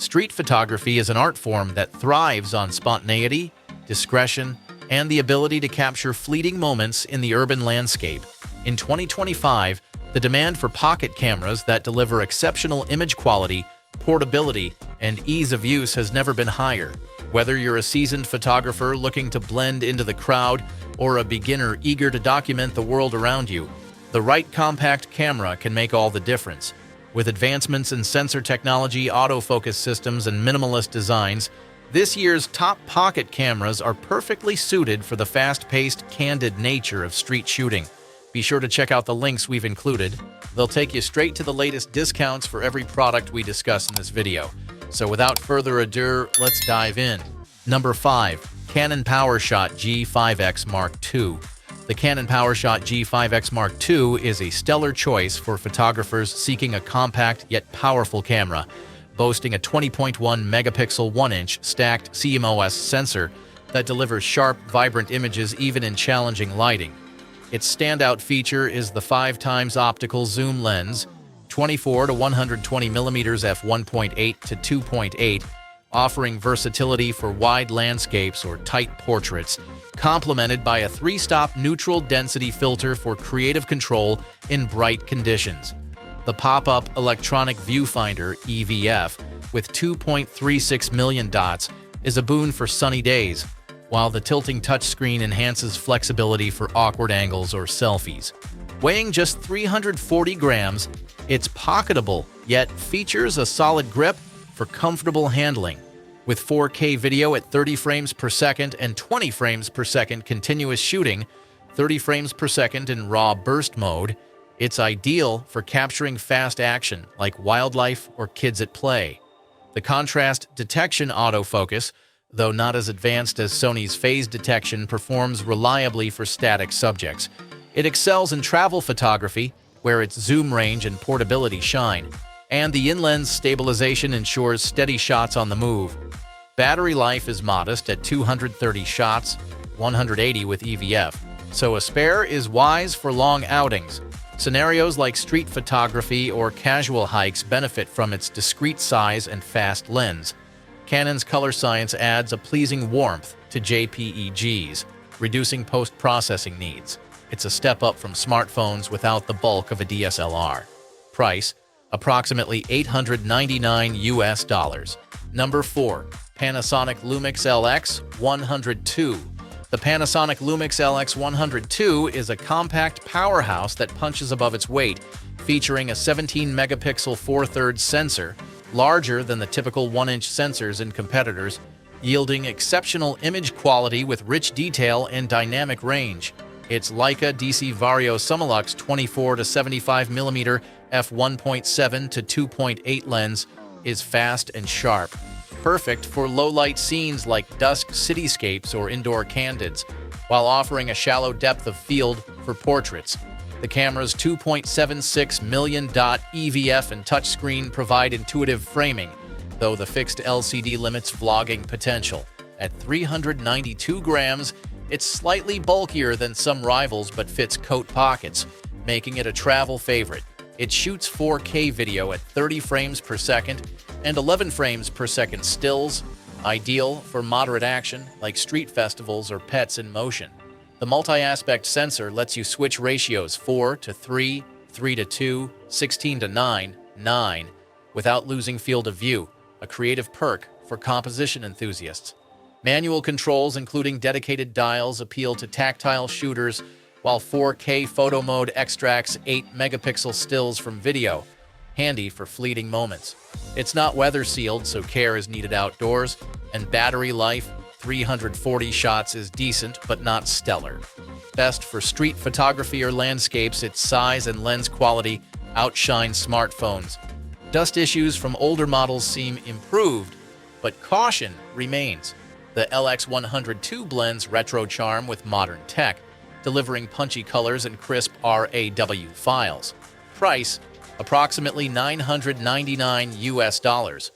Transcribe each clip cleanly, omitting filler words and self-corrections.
Street photography is an art form that thrives on spontaneity, discretion, and the ability to capture fleeting moments in the urban landscape. In 2025, the demand for pocket cameras that deliver exceptional image quality, portability, and ease of use has never been higher. Whether you're a seasoned photographer looking to blend into the crowd or a beginner eager to document the world around you, the right compact camera can make all the difference. With advancements in sensor technology, autofocus systems, and minimalist designs, this year's top pocket cameras are perfectly suited for the fast-paced, candid nature of street shooting. Be sure to check out the links we've included. They'll take you straight to the latest discounts for every product we discuss in this video. So without further ado, let's dive in. Number 5. Canon PowerShot G5X Mark II. The Canon PowerShot G5X Mark II is a stellar choice for photographers seeking a compact yet powerful camera, boasting a 20.1 megapixel 1-inch stacked CMOS sensor that delivers sharp, vibrant images even in challenging lighting. Its standout feature is the 5x optical zoom lens, 24 to 120 mm f1.8 to 2.8, offering versatility for wide landscapes or tight portraits, complemented by a 3-stop neutral density filter for creative control in bright conditions. The pop-up electronic viewfinder (EVF) with 2.36 million dots is a boon for sunny days, while the tilting touchscreen enhances flexibility for awkward angles or selfies. Weighing just 340 grams, it's pocketable, yet features a solid grip for comfortable handling. With 4K video at 30 frames per second and 20 frames per second continuous shooting, 30 frames per second in raw burst mode, it's ideal for capturing fast action like wildlife or kids at play. The contrast detection autofocus, though not as advanced as Sony's phase detection, performs reliably for static subjects. It excels in travel photography, where its zoom range and portability shine, and the in-lens stabilization ensures steady shots on the move. Battery life is modest at 230 shots, 180 with EVF, so a spare is wise for long outings. Scenarios like street photography or casual hikes benefit from its discreet size and fast lens. Canon's color science adds a pleasing warmth to JPEGs, reducing post-processing needs. It's a step up from smartphones without the bulk of a DSLR. Price: approximately $899. Number 4. Panasonic Lumix LX100 II. The Panasonic Lumix LX100 II is a compact powerhouse that punches above its weight, featuring a 17 megapixel 4/3 sensor, larger than the typical 1-inch sensors in competitors, yielding exceptional image quality with rich detail and dynamic range. Its Leica DC Vario Summilux 24 to 75 mm f1.7 to 2.8 lens is fast and sharp, perfect for low-light scenes like dusk cityscapes or indoor candids, while offering a shallow depth of field for portraits. The camera's 2.76 million dot EVF and touchscreen provide intuitive framing, though the fixed LCD limits vlogging potential. At 392 grams, it's slightly bulkier than some rivals but fits coat pockets, making it a travel favorite. It shoots 4K video at 30 frames per second and 11 frames per second stills, ideal for moderate action like street festivals or pets in motion. The multi-aspect sensor lets you switch ratios 4 to 3, 3 to 2, 16 to 9, 9, without losing field of view, a creative perk for composition enthusiasts. Manual controls, including dedicated dials, appeal to tactile shooters, while 4K photo mode extracts 8 megapixel stills from video, handy for fleeting moments. It's not weather sealed, so care is needed outdoors, and battery life, 340 shots, is decent but not stellar. Best for street photography or landscapes, its size and lens quality outshine smartphones. Dust issues from older models seem improved, but caution remains. The LX100 II blends retro charm with modern tech, delivering punchy colors and crisp RAW files. Price: approximately $999.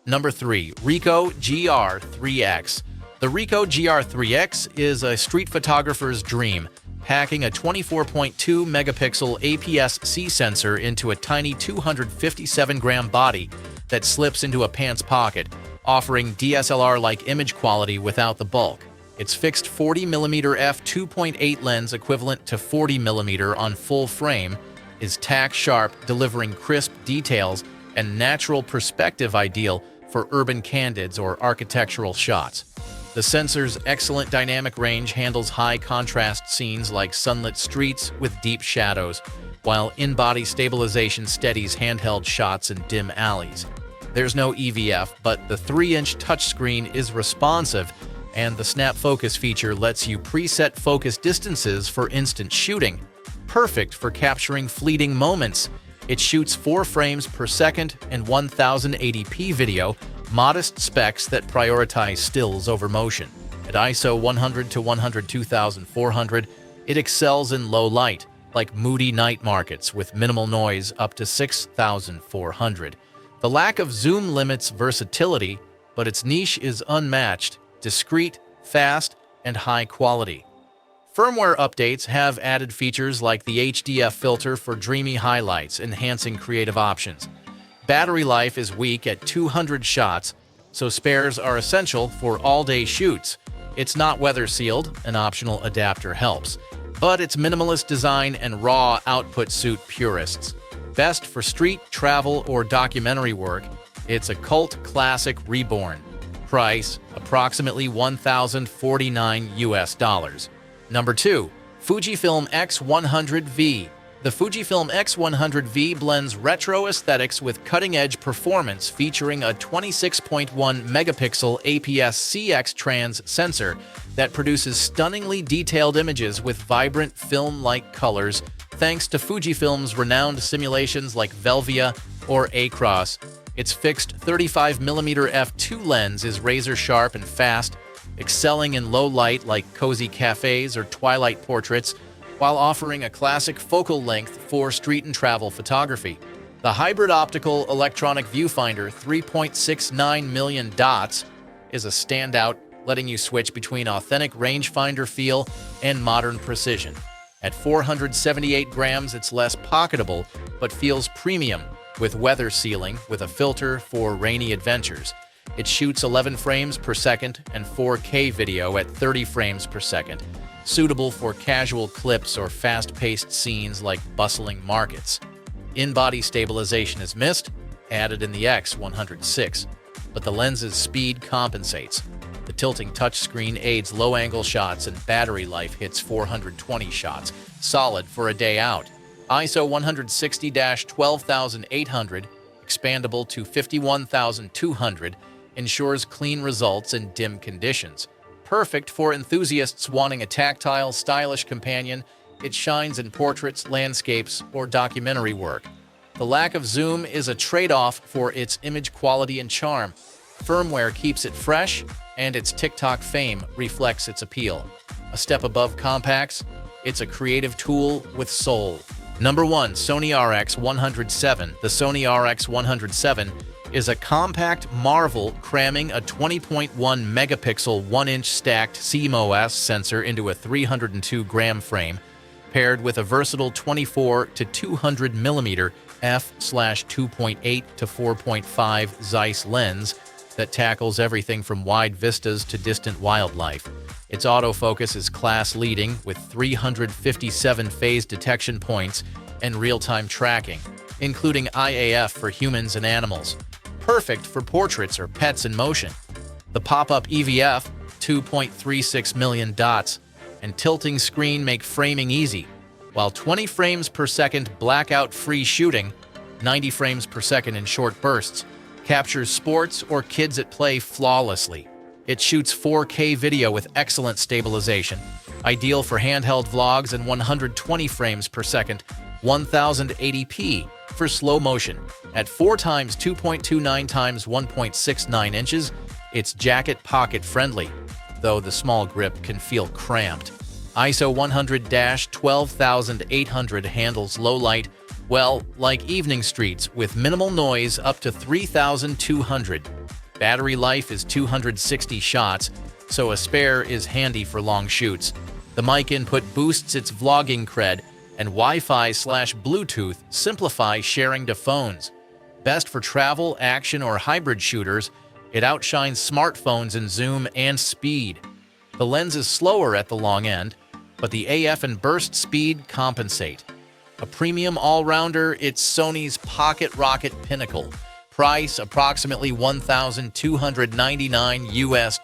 Number 3. Ricoh GR IIIx. The Ricoh GR IIIx is a street photographer's dream, packing a 24.2 megapixel APS-C sensor into a tiny 257-gram body that slips into a pants pocket, offering DSLR-like image quality without the bulk. Its fixed 40mm f2.8 lens, equivalent to 40mm on full frame, is tack-sharp, delivering crisp details and natural perspective, ideal for urban candids or architectural shots. The sensor's excellent dynamic range handles high-contrast scenes like sunlit streets with deep shadows, while in-body stabilization steadies handheld shots in dim alleys. There's no EVF, but the 3-inch touchscreen is responsive, and the snap focus feature lets you preset focus distances for instant shooting. Perfect for capturing fleeting moments. It shoots 4 frames per second and 1080p video, modest specs that prioritize stills over motion. At ISO 100 to 102,400, it excels in low light, like moody night markets with minimal noise up to 6,400. The lack of zoom limits versatility, but its niche is unmatched, discreet, fast, and high quality. Firmware updates have added features like the HDF filter for dreamy highlights, enhancing creative options. Battery life is weak at 200 shots, so spares are essential for all-day shoots. It's not weather-sealed, an optional adapter helps, but its minimalist design and raw output suit purists. Best for street, travel, or documentary work, it's a cult classic reborn. Price, approximately $1,049 US. Number 2. Fujifilm X100V. The Fujifilm X100V blends retro aesthetics with cutting-edge performance, featuring a 26.1 megapixel APS-CX trans sensor that produces stunningly detailed images with vibrant film-like colors, thanks to Fujifilm's renowned simulations like Velvia or Acros. Its fixed 35mm f2 lens is razor-sharp and fast, excelling in low light like cozy cafes or twilight portraits, while offering a classic focal length for street and travel photography. The hybrid optical electronic viewfinder 3.69 million dots is a standout, letting you switch between authentic rangefinder feel and modern precision. At 478 grams, it's less pocketable, but feels premium, with weather sealing with a filter for rainy adventures. It shoots 11 frames per second and 4K video at 30 frames per second, suitable for casual clips or fast-paced scenes like bustling markets. In-body stabilization is missed, added in the X100VI, but the lens's speed compensates. The tilting touchscreen aids low-angle shots, and battery life hits 420 shots, solid for a day out. ISO 160-12800, expandable to 51,200, ensures clean results in dim conditions. Perfect for enthusiasts wanting a tactile, stylish companion, it shines in portraits, landscapes, or documentary work. The lack of zoom is a trade-off for its image quality and charm. Firmware keeps it fresh, and its TikTok fame reflects its appeal. A step above compacts, it's a creative tool with soul. Number 1. Sony RX100 VII. The Sony RX100 VII is a compact marvel, cramming a 20.1 megapixel 1-inch stacked CMOS sensor into a 302-gram frame, paired with a versatile 24 to 200 mm f/2.8 to 4.5 Zeiss lens that tackles everything from wide vistas to distant wildlife. Its autofocus is class-leading, with 357 phase detection points and real-time tracking, including IAF for humans and animals. Perfect for portraits or pets in motion. The pop-up EVF, 2.36 million dots, and tilting screen make framing easy, while 20 frames per second blackout-free shooting, 90 frames per second in short bursts, captures sports or kids at play flawlessly. It shoots 4K video with excellent stabilization, ideal for handheld vlogs, and 120 frames per second, 1080p for slow motion. At 4x 2.29x 1.69 inches, it's jacket pocket friendly, though the small grip can feel cramped. ISO 100-12800 handles low light, well, like evening streets, with minimal noise up to 3,200. Battery life is 260 shots, so a spare is handy for long shoots. The mic input boosts its vlogging cred, and Wi-Fi/Bluetooth simplify sharing to phones. Best for travel, action, or hybrid shooters, it outshines smartphones in zoom and speed. The lens is slower at the long end, but the AF and burst speed compensate. A premium all-rounder, it's Sony's Pocket Rocket Pinnacle. Price approximately $1,299 US.